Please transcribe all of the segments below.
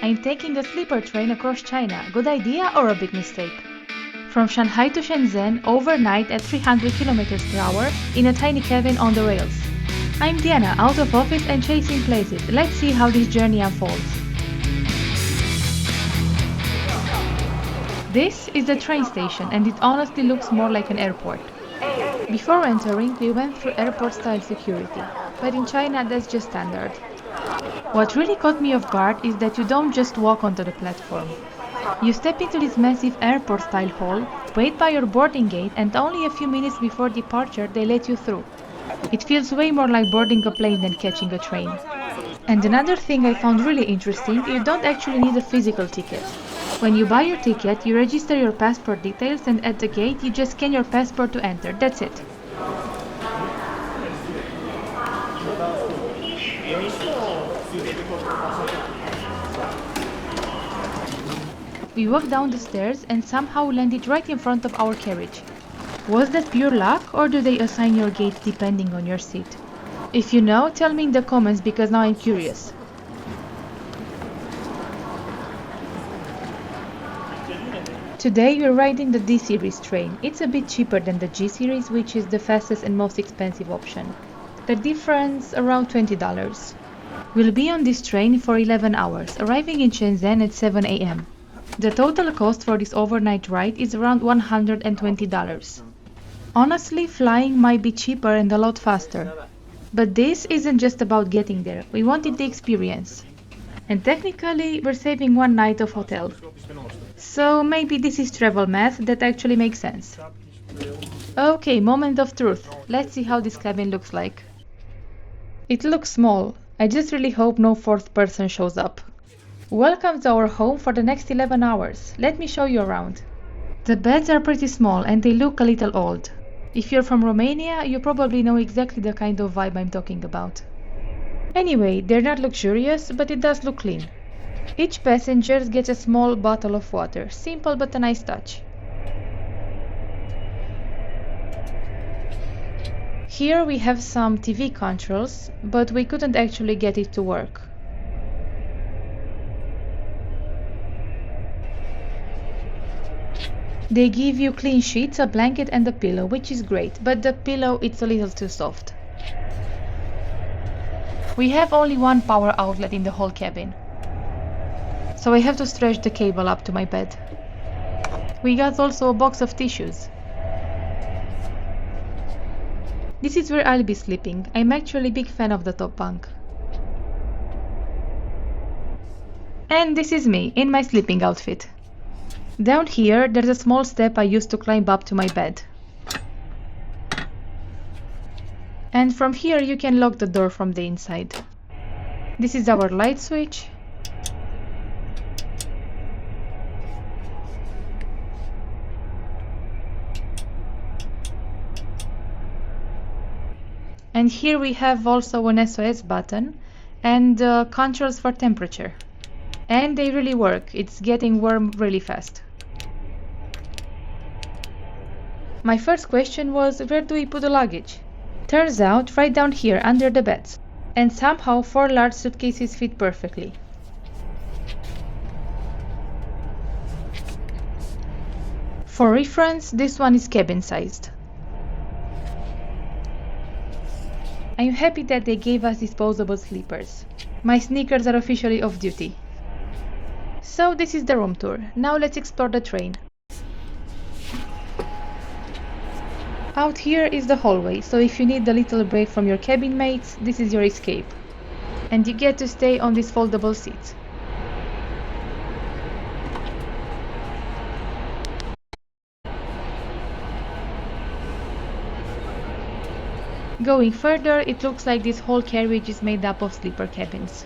I'm taking a sleeper train across China. Good idea or a big mistake? From Shanghai to Shenzhen, overnight at 300 km per hour in a tiny cabin on the rails. I'm Diana, out of office and chasing places. Let's see how this journey unfolds. This is the train station and it honestly looks more like an airport. Before entering, we went through airport-style security, but in China that's just standard. What really caught me off guard is that you don't just walk onto the platform. You step into this massive airport-style hall, wait by your boarding gate, and only a few minutes before departure they let you through. It feels way more like boarding a plane than catching a train. And another thing I found really interesting, you don't actually need a physical ticket. When you buy your ticket, you register your passport details and at the gate you just scan your passport to enter. That's it. We walked down the stairs and somehow landed right in front of our carriage. Was that pure luck or do they assign your gate depending on your seat? If you know, tell me in the comments because now I'm curious. Today we're riding the D series train. It's a bit cheaper than the G series, which is the fastest and most expensive option. The difference around $20. We'll be on this train for 11 hours, arriving in Shenzhen at 7 a.m. The total cost for this overnight ride is around $120. Honestly, flying might be cheaper and a lot faster. But this isn't just about getting there, we wanted the experience. And technically, we're saving one night of hotel. So maybe this is travel math that actually makes sense. Okay, moment of truth. Let's see how this cabin looks like. It looks small. I just really hope no fourth person shows up. Welcome to our home for the next 11 hours. Let me show you around. The beds are pretty small and they look a little old. If you're from Romania, you probably know exactly the kind of vibe I'm talking about. Anyway, they're not luxurious, but it does look clean. Each passenger gets a small bottle of water, simple but a nice touch. Here we have some TV controls, but we couldn't actually get it to work. They give you clean sheets, a blanket and a pillow, which is great, but the pillow it's a little too soft. We have only one power outlet in the whole cabin, so I have to stretch the cable up to my bed. We got also a box of tissues. This is where I'll be sleeping. I'm actually a big fan of the top bunk. And this is me, in my sleeping outfit. Down here, there's a small step I used to climb up to my bed. And from here you can lock the door from the inside. This is our light switch. And here we have also an SOS button and controls for temperature. And they really work, it's getting warm really fast. My first question was, where do we put the luggage? Turns out, right down here under the beds. And somehow 4 large suitcases fit perfectly. For reference, this one is cabin-sized. I'm happy that they gave us disposable sleepers. My sneakers are officially off duty. So this is the room tour. Now let's explore the train. Out here is the hallway, so if you need a little break from your cabin mates, this is your escape. And you get to stay on these foldable seats. Going further, it looks like this whole carriage is made up of sleeper cabins.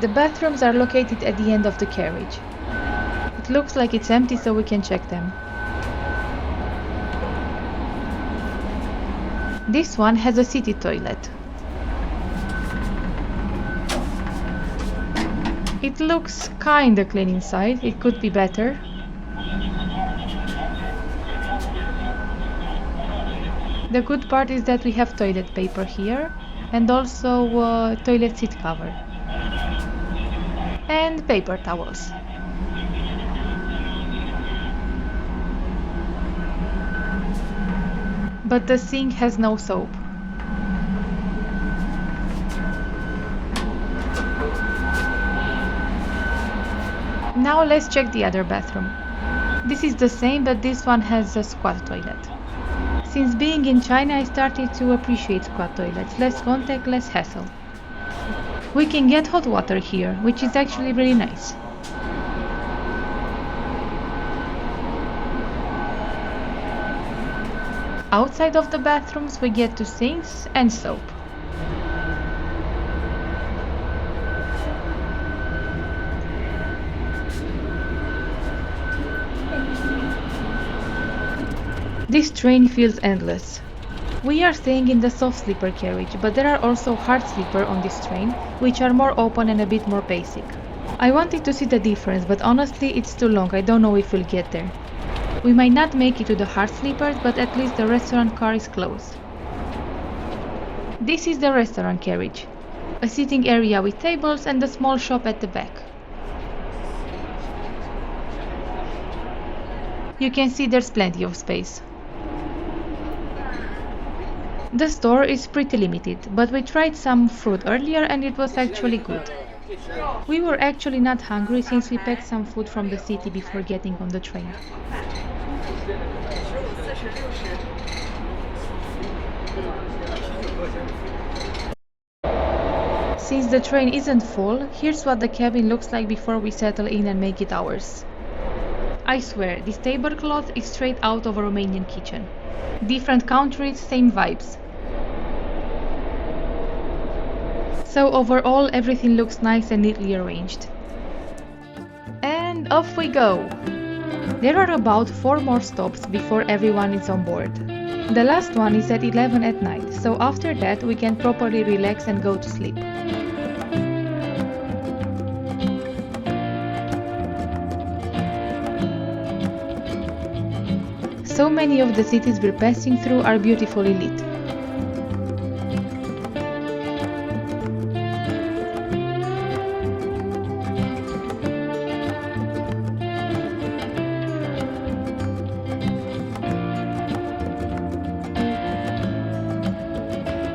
The bathrooms are located at the end of the carriage. It looks like it's empty, so we can check them. This one has a city toilet. It looks kinda clean inside, it could be better. The good part is that we have toilet paper here and also toilet seat cover and paper towels. But the sink has no soap. Now let's check the other bathroom. This is the same, but this one has a squat toilet. Since being in China, I started to appreciate squat toilets. Less contact, less hassle. We can get hot water here, which is actually really nice. Outside of the bathrooms, we get to sinks and soap. This train feels endless. We are staying in the soft sleeper carriage, but there are also hard sleeper on this train, which are more open and a bit more basic. I wanted to see the difference, but honestly it's too long, I don't know if we'll get there. We might not make it to the hard sleepers, but at least the restaurant car is close. This is the restaurant carriage. A sitting area with tables and a small shop at the back. You can see there's plenty of space. The store is pretty limited, but we tried some fruit earlier and it was actually good. We were actually not hungry since we packed some food from the city before getting on the train. Since the train isn't full, here's what the cabin looks like before we settle in and make it ours. I swear, this tablecloth is straight out of a Romanian kitchen. Different countries, same vibes. So overall, everything looks nice and neatly arranged. And off we go! There are about 4 more stops before everyone is on board. The last one is at 11 at night, so after that we can properly relax and go to sleep. So many of the cities we're passing through are beautifully lit.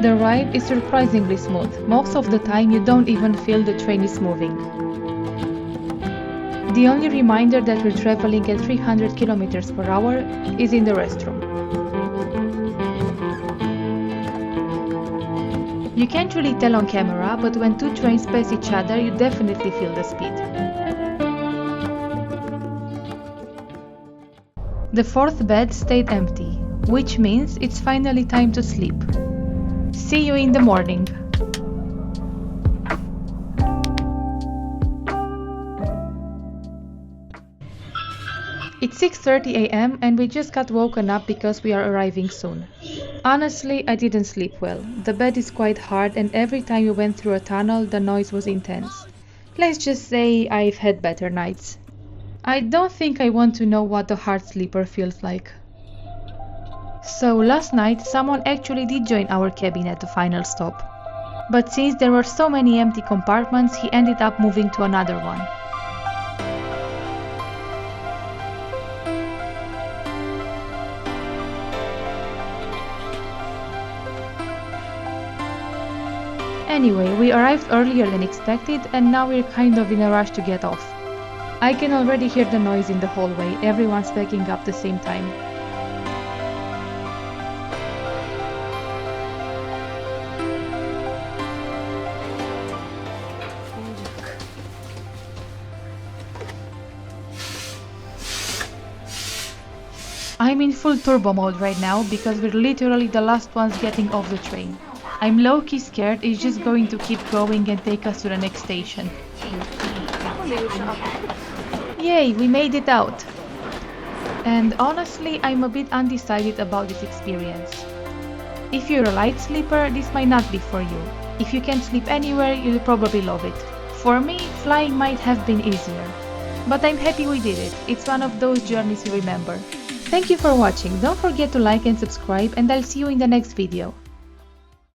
The ride is surprisingly smooth. Most of the time you don't even feel the train is moving. The only reminder that we're traveling at 300 km per hour is in the restroom. You can't really tell on camera, but when 2 trains pass each other, you definitely feel the speed. The 4th bed stayed empty, which means it's finally time to sleep. See you in the morning. It's 6:30 a.m. and we just got woken up because we are arriving soon. Honestly, I didn't sleep well. The bed is quite hard and every time we went through a tunnel, the noise was intense. Let's just say I've had better nights. I don't think I want to know what a hard sleeper feels like. So last night, someone actually did join our cabin at the final stop. But since there were so many empty compartments, he ended up moving to another one. Anyway, we arrived earlier than expected and now we're kind of in a rush to get off. I can already hear the noise in the hallway, everyone's packing up the same time. I'm in full turbo mode right now because we're literally the last ones getting off the train. I'm low-key scared it's just going to keep going and take us to the next station. Yay, we made it out! And honestly, I'm a bit undecided about this experience. If you're a light sleeper, this might not be for you. If you can't sleep anywhere, you'll probably love it. For me, flying might have been easier. But I'm happy we did it. It's one of those journeys you remember. Thank you for watching. Don't forget to like and subscribe, and I'll see you in the next video.